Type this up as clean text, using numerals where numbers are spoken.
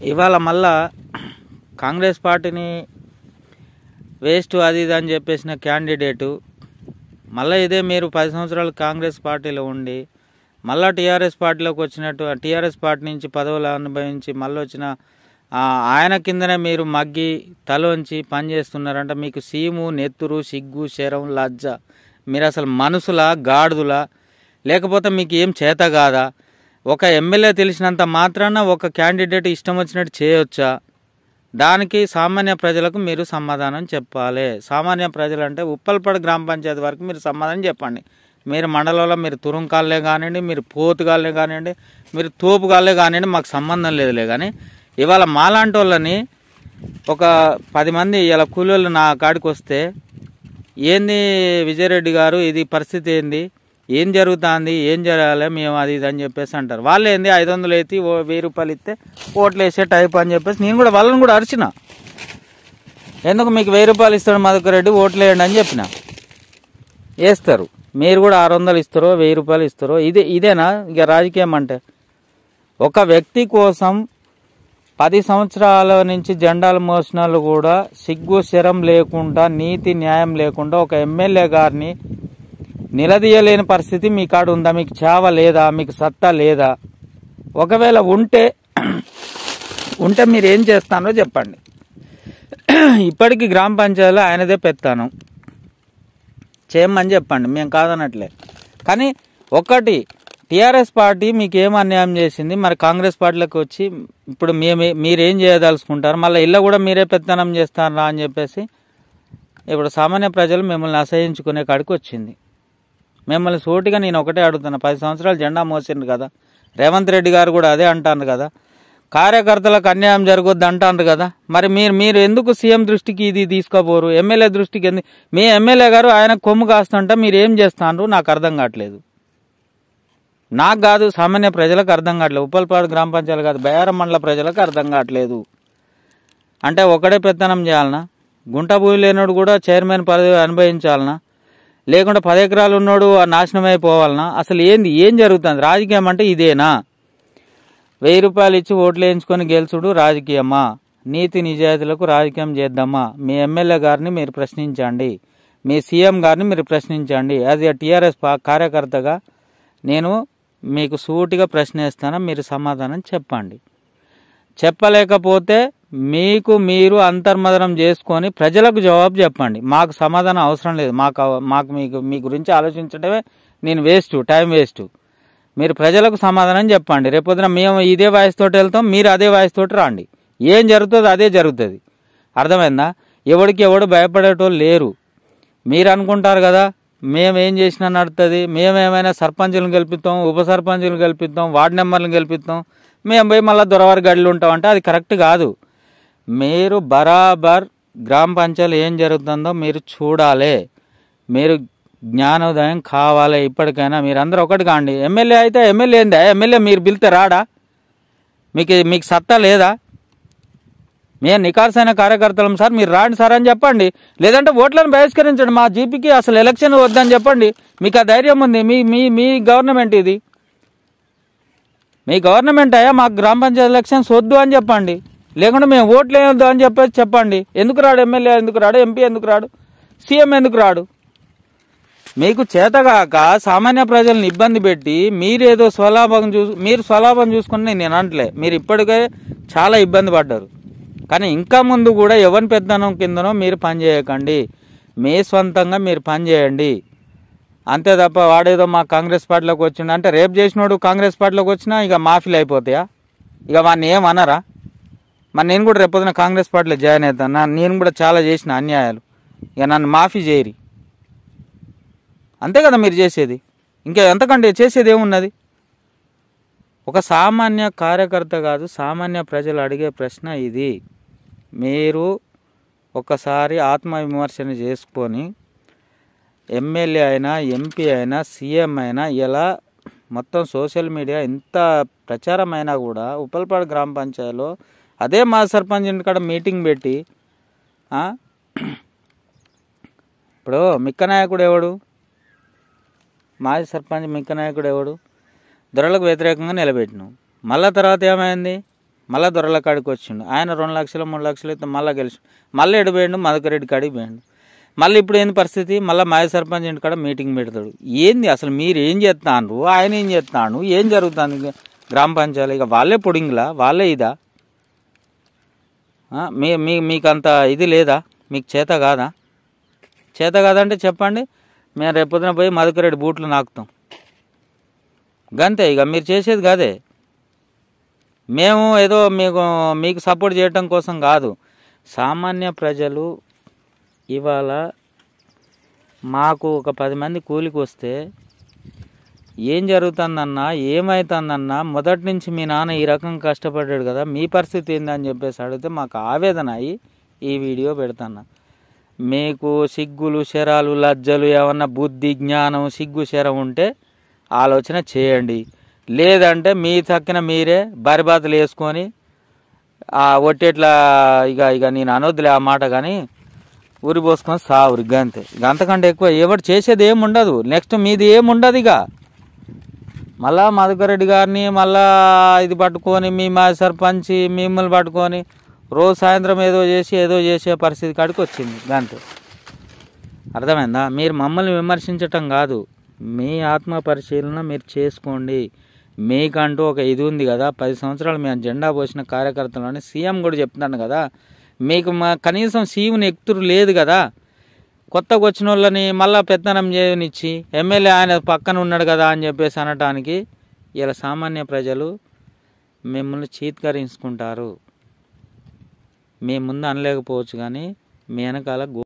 ఇవాళ మళ్ళా కాంగ్రెస్ పార్టీని వేస్ట్ అది ఇది అని చెప్పేసిన క్యాండిడేటు మళ్ళీ ఇదే మీరు 10 సంవత్సరాలు కాంగ్రెస్ పార్టీలో ఉండి మళ్ళీ టీఆర్ఎస్ పార్టీలోకి వచ్చినట్టు టీఆర్ఎస్ పార్టీ నుంచి పదవులు అనుభవించి మళ్ళీ వచ్చిన ఆయన కిందనే మీరు మగ్గి తలోంచి పనిచేస్తున్నారంటే మీకు సీము నెత్తురు సిగ్గు శరం లజ్జ మీరు అసలు మనుషుల గాడిదలా లేకపోతే మీకు ఏం చేత కాదా? ఒక ఎమ్మెల్యే తెలిసినంత మాత్రాన ఒక క్యాండిడేట్ ఇష్టం వచ్చినట్టు చేయొచ్చా? దానికి సామాన్య ప్రజలకు మీరు సమాధానం చెప్పాలి. సామాన్య ప్రజలు అంటే ఉప్పల్పాడు గ్రామ పంచాయతీ వరకు మీరు సమాధానం చెప్పండి. మీరు మండలంలో మీరు తురుంకాలే కానివ్వండి, మీరు పోతుగాలే కానివ్వండి, మీరు తోపుగాలే కానివ్వండి, మాకు సంబంధం లేదులే. కానీ ఇవాళ మాలాంటి వాళ్ళని ఒక 10 మంది ఇలా కూలీలు నా కాడికి వస్తే ఏంది విజయరెడ్డి గారు ఇది పరిస్థితి ఏంది, ఏం జరుగుతుంది, ఏం జరగాలి మేము అది ఇది అని చెప్పేసి అంటారు. వాళ్ళు ఏంది 500 ఎత్తి 1000 రూపాయలు ఇస్తే ఓట్లు వేసే టైప్ అని చెప్పేసి నేను కూడా వాళ్ళని కూడా అరిచిన. ఎందుకు మీకు 1000 రూపాయలు ఇస్తాడు మధుకర్ రెడ్డి ఓట్లు వేయండి అని చెప్పిన. వేస్తారు. మీరు కూడా 600 ఇస్తారో 1000 రూపాయలు ఇస్తారో ఇదేనా ఇక రాజకీయం అంటే? ఒక వ్యక్తి కోసం 10 సంవత్సరాల నుంచి జెండాలు మోసిన వాళ్ళు కూడా సిగ్గు శరం లేకుండా నీతి న్యాయం లేకుండా ఒక ఎమ్మెల్యే గారిని నిలదీయలేని పరిస్థితి మీ కాడ ఉందా? మీకు చావ లేదా? మీకు సత్తా లేదా? ఒకవేళ ఉంటే మీరు ఏం చేస్తానో చెప్పండి. ఇప్పటికీ గ్రామ పంచాయతీలో ఆయనదే పెత్తాను చేయమని చెప్పండి, మేము కాదనట్లే. కానీ ఒకటి టీఆర్ఎస్ పార్టీ మీకు ఏం అన్యాయం చేసింది, మరి కాంగ్రెస్ పార్టీలోకి వచ్చి ఇప్పుడు మీరేం చేయదలుచుకుంటారు? మళ్ళీ ఇళ్ళ కూడా మీరే పెత్తనం చేస్తారా అని చెప్పేసి ఇప్పుడు సామాన్య ప్రజలు మిమ్మల్ని అసహించుకునే కాడికి వచ్చింది. మిమ్మల్ని సూటిగా నేను ఒకటే అడుగుతున్నా, 10 సంవత్సరాలు జెండా మోసిండ్రు కదా, రేవంత్ రెడ్డి గారు కూడా అదే అంటారు కదా, కార్యకర్తలకు అన్యాయం జరగొద్దు అంటారు కదా, మరి మీరు ఎందుకు సీఎం దృష్టికి ఇది తీసుకోపోరు? ఎమ్మెల్యే దృష్టికి ఎందుకు? మీ ఎమ్మెల్యే గారు ఆయన కొమ్ము కాస్తుంటే మీరు ఏం చేస్తాను నాకు అర్థం కావట్లేదు. నాకు కాదు, సామాన్య ప్రజలకు అర్థం కావట్లేదు. ఉప్పల్పాడు గ్రామ పంచాయతీ కాదు, బయారం మండల ప్రజలకు అర్థం కావట్లేదు. అంటే ఒకడే పెత్తనం చేయాలనా? గుంట భూమి లేనోడు కూడా చైర్మన్ పదవి అనుభవించాలనా? లేకుంటే 10 ఎకరాలు ఉన్నోడు నాశనం అయిపోవాలనా? అసలు ఏం జరుగుతుంది? రాజకీయం అంటే ఇదేనా? 1000 రూపాయలు ఇచ్చి ఓట్లు వేయించుకొని గెలుచుడు రాజకీయమా? నీతి నిజాయితీలకు రాజకీయం చేద్దామా? మీ ఎమ్మెల్యే గారిని మీరు ప్రశ్నించండి, మీ సీఎం గారిని మీరు ప్రశ్నించండి. యాజ్ ఏ టీఆర్ఎస్ కార్యకర్తగా నేను మీకు సూటిగా ప్రశ్నిస్తాను, మీరు సమాధానం చెప్పండి. చెప్పలేకపోతే మీరు అంతర్మదనం చేసుకొని ప్రజలకు జవాబు చెప్పండి. మాకు సమాధానం అవసరం లేదు. మాకు మీ గురించి ఆలోచించడమే నేను టైం వేస్ట్. మీరు ప్రజలకు సమాధానం చెప్పండి. రేపొద్దున మేము ఇదే వాయిస్ తోటి వెళ్తాం, మీరు అదే వాయిస్ తోటి రాండి. ఏం జరుగుతుందో అదే జరుగుతుంది. అర్థమైందా? ఎవడు భయపడేటోళ్ళు లేరు. మీరు అనుకుంటారు కదా మేమేం చేసినా నడుతుంది, మేమేమైనా సర్పంచులను గెలిపిస్తాం, ఉప సర్పంచులను గెలిపిస్తాం, వార్డు మెంబర్లను గెలిపిస్తాం, మేము పోయి మళ్ళీ దొరవారి గడిలు ఉంటామంటే అది కరెక్ట్ కాదు. మీరు బరాబర్ గ్రామ పంచాయతీలో ఏం జరుగుతుందో మీరు చూడాలి. మీరు జ్ఞానోదయం కావాలి. ఇప్పటికైనా మీరందరూ ఒకటి కాండి. ఎమ్మెల్యే అయితే ఎమ్మెల్యే ఏందా? ఎమ్మెల్యే మీరు పిలితే రాడా? మీకు సత్తా లేదా? మేము నికార్సైన కార్యకర్తలం సార్, మీరు రాండి సార్ అని చెప్పండి. లేదంటే ఓట్లను బహిష్కరించండి. మా జీపీకి అసలు ఎలక్షన్ వద్దని చెప్పండి. మీకు ఆ ధైర్యం ఉంది. మీ గవర్నమెంట్ ఇది, మీ గవర్నమెంట్ అయ్యా. మాకు గ్రామ పంచాయతీ ఎలక్షన్స్ వద్దు అని చెప్పండి. లేకుంటే మేము ఓట్లు వేయొద్దు అని చెప్పండి. ఎందుకు రాడు ఎమ్మెల్యే? ఎందుకు రాడు ఎంపీ? ఎందుకు రాడు సీఎం? ఎందుకు రాడు? మీకు చేతగాక సామాన్య ప్రజలను ఇబ్బంది పెట్టి మీరేదో మీరు స్వలాభం చూసుకుని నేను అనట్లే. మీరు ఇప్పటికే చాలా ఇబ్బంది పడ్డారు. కానీ ఇంకా ముందు కూడా ఎవరి పెద్దనం కిందనో మీరు పనిచేయకండి. మీ స్వంతంగా మీరు పనిచేయండి. అంతే తప్ప వాడేదో మా కాంగ్రెస్ పార్టీలోకి వచ్చిండు అంటే రేపు చేసినోడు కాంగ్రెస్ పార్టీలోకి వచ్చినా ఇక మాఫీలు అయిపోతాయా? ఇక వాడిని ఏమనరా? మరి నేను కూడా రేపొద్దున కాంగ్రెస్ పార్టీలో జాయిన్ అవుతాను. నేను కూడా చాలా చేసిన అన్యాయాలు, ఇక నన్ను మాఫీ చేయరి. అంతే కదా మీరు చేసేది. ఇంకా ఎంతకంటే చేసేది ఏమున్నది? ఒక సామాన్య కార్యకర్త కాదు, సామాన్య ప్రజలు అడిగే ప్రశ్న ఇది. మీరు ఒకసారి ఆత్మవిమర్శన చేసుకొని ఎమ్మెల్యే అయినా ఎంపీ అయినా సీఎం అయినా ఇలా మొత్తం సోషల్ మీడియా ఎంత ప్రచారమైనా కూడా ఉప్పల్పాడు గ్రామ పంచాయతీలో అదే మా సర్పంచ్ ఇంటికాడ మీటింగ్ పెట్టి ఇప్పుడు మిక్కనాయకుడు ఎవడు? మాజీ సర్పంచ్ మిక్కనాయకుడు ఎవడు? దొరలకు వ్యతిరేకంగా నిలబెట్టినావు. మళ్ళా తర్వాత ఏమైంది? మళ్ళీ దొరల కాడికి వచ్చిండు. ఆయన 2 లక్షలు 3 లక్షలు అయితే మళ్ళీ గెలిచిండు. మళ్ళీ ఎడిపోయిండు, మధుకర్ రెడ్డి కాడికి పోయిండు. మళ్ళీ ఇప్పుడు ఏంది పరిస్థితి? మళ్ళీ మాజీ సర్పంచ్ ఇంటి కాడ మీటింగ్ పెడతాడు. ఏంది అసలు మీరు ఏం చేస్తాను, ఆయన ఏం చేస్తాను, ఏం జరుగుతుంది గ్రామ పంచాయతీ? ఇక వాళ్ళే పొడింగ్లా, వాళ్ళే ఇదా? మీకు అంత ఇది లేదా? మీకు చేత కాదా? చేత కాదంటే చెప్పండి, మేము రేపొద్దున పోయి మధుకర్ రెడ్డి బూట్లు నాకుతాం. గంతే, ఇక మీరు చేసేది కాదే. మేము ఏదో మీకు సపోర్ట్ చేయటం కోసం కాదు. సామాన్య ప్రజలు ఇవాళ మాకు ఒక 10 మంది కూలికి వస్తే ఏం జరుగుతుందన్నా, ఏమవుతుందన్నా, మొదటి నుంచి మీ నాన్న ఈ రకం కష్టపడ్డాడు కదా, మీ పరిస్థితి ఏందని చెప్పేసి అడిగితే మాకు ఆవేదన అయ్యి ఈ వీడియో పెడతాను. మీకు సిగ్గులు శరాలు లజ్జలు ఏమన్నా బుద్ధి జ్ఞానం సిగ్గు శరం ఉంటే ఆలోచన చేయండి. లేదంటే మీ తక్కిన మీరే బరిబాతులు వేసుకొని ఒట్టేట్లా ఇక నేను అనొద్దులే ఆ మాట, కానీ ఊరి పోసుకొని సావురి గంతే. ఇక అంతకంటే ఎక్కువ ఎవరు చేసేది ఏముండదు. నెక్స్ట్ మీది ఏముండదు. ఇక మళ్ళా మధుకర్ రెడ్డి గారిని మళ్ళా ఇది పట్టుకొని మీ మాజీ సర్పంచ్ మిమ్మల్ని పట్టుకొని రోజు సాయంత్రం ఏదో చేసే పరిస్థితి కాడికి వచ్చింది. గంతే. అర్థమైందా? మీరు మమ్మల్ని విమర్శించటం కాదు, మీ ఆత్మ పరిశీలన మీరు చేసుకోండి. మీకంటూ ఒక ఇది ఉంది కదా, 10 సంవత్సరాలు మేము జెండా పోసిన కార్యకర్తలని సీఎం కూడా చెప్తున్నాను కదా, మీకు కనీసం సీఎంని ఎక్కుతురు లేదు కదా. కొత్తగా వచ్చిన వాళ్ళని మళ్ళీ పెత్తనం చేయనిచ్చి ఎమ్మెల్యే ఆయన పక్కన ఉన్నాడు కదా అని చెప్పేసి అనటానికి ఇలా సామాన్య ప్రజలు మిమ్మల్ని చీత్కరించుకుంటారు. మీ ముందు అనలేకపోవచ్చు కానీ మీ వెనకాల